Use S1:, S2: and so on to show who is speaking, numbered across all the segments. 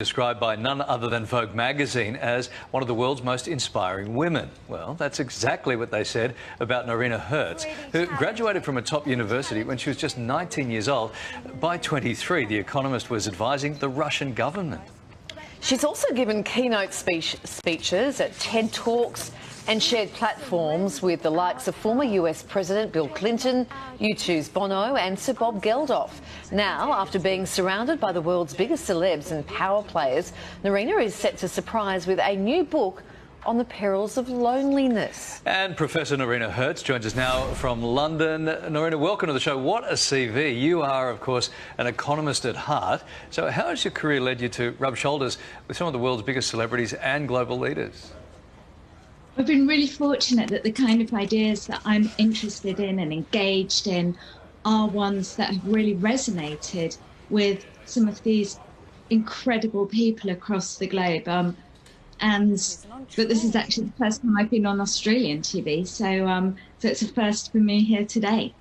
S1: Described by none other than Vogue magazine as one of the world's most inspiring women. Well, that's exactly what they said about Norina Hertz, who graduated from a top university when she was just 19 years old. By 23, The Economist was advising the Russian government.
S2: She's also given keynote speeches at TED Talks and shared platforms with the likes of former US President Bill Clinton, U2's Bono and Sir Bob Geldof. Now, after being surrounded by the world's biggest celebs and power players, Norina is set to surprise with a new book on the perils of loneliness.
S1: And Professor Norina Hertz joins us now from London. Norina, welcome to the show. What a CV. You are, of course, an economist at heart. So how has your career led you to rub shoulders with some of the world's biggest celebrities and global leaders?
S3: I've been really fortunate that the kind of ideas that I'm interested in and engaged in are ones that have really resonated with some of these incredible people across the globe. But this is actually the first time I've been on Australian TV, so it's a first for me here today.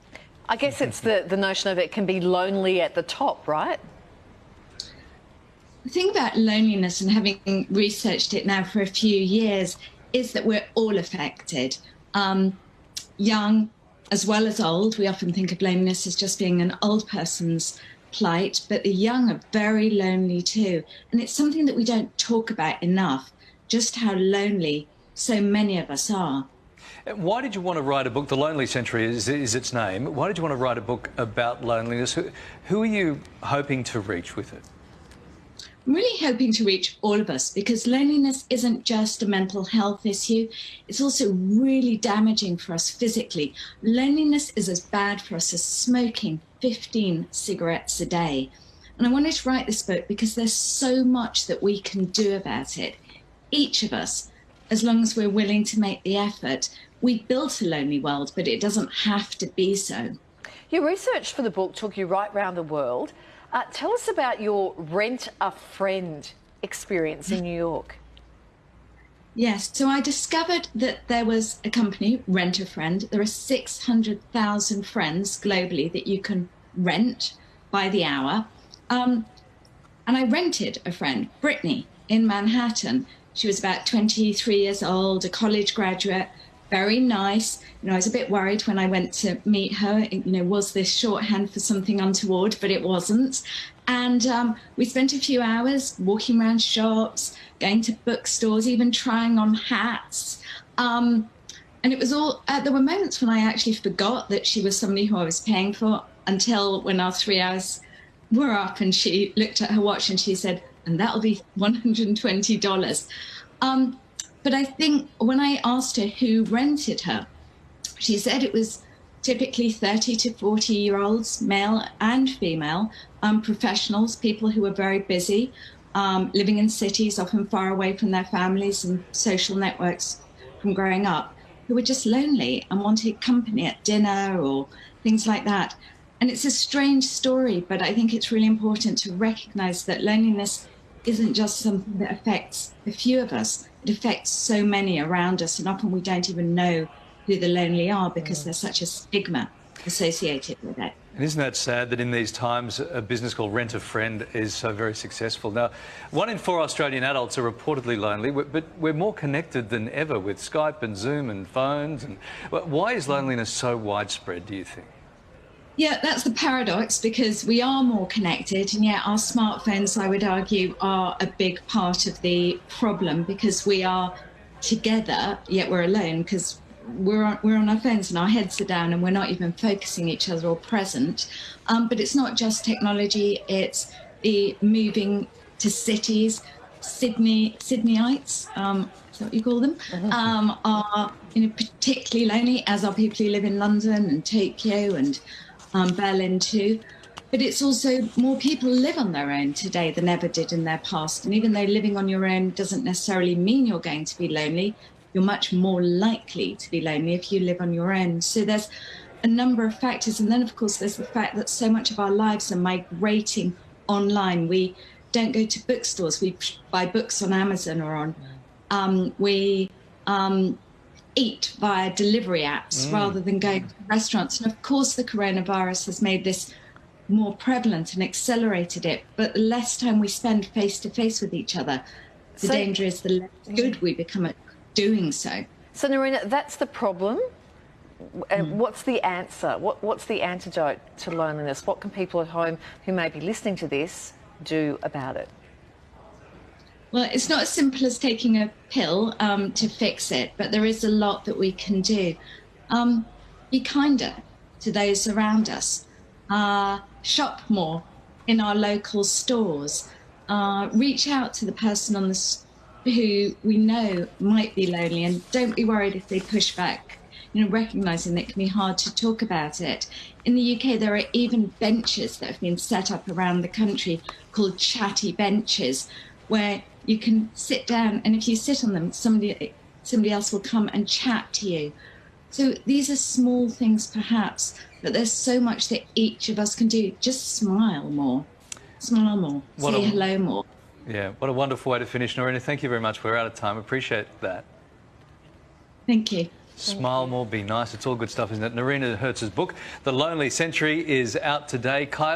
S2: I guess it's the notion of it can be lonely at the top, right?
S3: The thing about loneliness, and having researched it now for a few years, is that we're all affected, young as well as old. We often think of loneliness as just being an old person's plight, but the young are very lonely too. And it's something that we don't talk about enough, just how lonely so many of us are.
S1: Why did you want to write a book? The Lonely Century is its name. Why did you want to write a book about loneliness? Who are you hoping to reach with it?
S3: I'm really hoping to reach all of us, because loneliness isn't just a mental health issue. It's also really damaging for us physically. Loneliness is as bad for us as smoking 15 cigarettes a day. And I wanted to write this book because there's so much that we can do about it. Each of us, as long as we're willing to make the effort. We built a lonely world, but it doesn't have to be so.
S2: Your research for the book took you right round the world. Tell us about your Rent a Friend experience in New York.
S3: Yes, so I discovered that there was a company, Rent a Friend. There are 600,000 friends globally that you can rent by the hour. And I rented a friend, Brittany, in Manhattan. She was about 23 years old, a college graduate, very nice. I was a bit worried when I went to meet her, was this shorthand for something untoward? But it wasn't. And we spent a few hours walking around shops, going to bookstores, even trying on hats. And it was all, there were moments when I actually forgot that she was somebody who I was paying for, until when our 3 hours were up and she looked at her watch and she said, and that'll be $120. But I think when I asked her who rented her, she said it was typically 30 to 40-year-olds, male and female, professionals, people who were very busy, living in cities, often far away from their families and social networks from growing up, who were just lonely and wanted company at dinner or things like that. And it's a strange story, but I think it's really important to recognize that loneliness isn't just something that affects a few of us. It affects so many around us, and often we don't even know who the lonely are because there's such a stigma associated with it.
S1: And isn't that sad that in these times a business called Rent a Friend is so very successful? Now, 1 in 4 Australian adults are reportedly lonely, but we're more connected than ever with Skype and Zoom and phones. And why is loneliness so widespread, do you think?
S3: Yeah, that's the paradox, because we are more connected, and yet our smartphones, I would argue, are a big part of the problem, because we are together, yet we're alone, because we're on our phones and our heads are down and we're not even focusing each other or present. But it's not just technology, it's the moving to cities. Sydneyites, is that what you call them, are particularly lonely, as are people who live in London and Tokyo and Berlin too. But it's also more people live on their own today than ever did in their past. And even though living on your own doesn't necessarily mean you're going to be lonely, you're much more likely to be lonely if you live on your own. So there's a number of factors. And then, of course, there's the fact that so much of our lives are migrating online. We don't go to bookstores. We buy books on Amazon or on, we eat via delivery apps rather than going to restaurants. And of course, the coronavirus has made this more prevalent and accelerated it. But the less time we spend face to face with each other, the danger is the less good we become at doing so.
S2: So, Narina, that's the problem. What's the answer? What's the antidote to loneliness? What can people at home who may be listening to this do about it?
S3: Well, it's not as simple as taking a pill to fix it, but there is a lot that we can do. Be kinder to those around us. Shop more in our local stores. Reach out to the person on who we know might be lonely, and don't be worried if they push back. You know, recognising that it can be hard to talk about it. In the UK, there are even benches that have been set up around the country called chatty benches, where you can sit down, and if you sit on them, somebody else will come and chat to you. So these are small things, perhaps, but there's so much that each of us can do. Just smile more, say hello more.
S1: Yeah, what a wonderful way to finish, Narina. Thank you very much. We're out of time. Appreciate that.
S3: Thank you.
S1: Smile more, be nice. It's all good stuff, isn't it? Narina Hertz's book, The Lonely Century, is out today. Kylie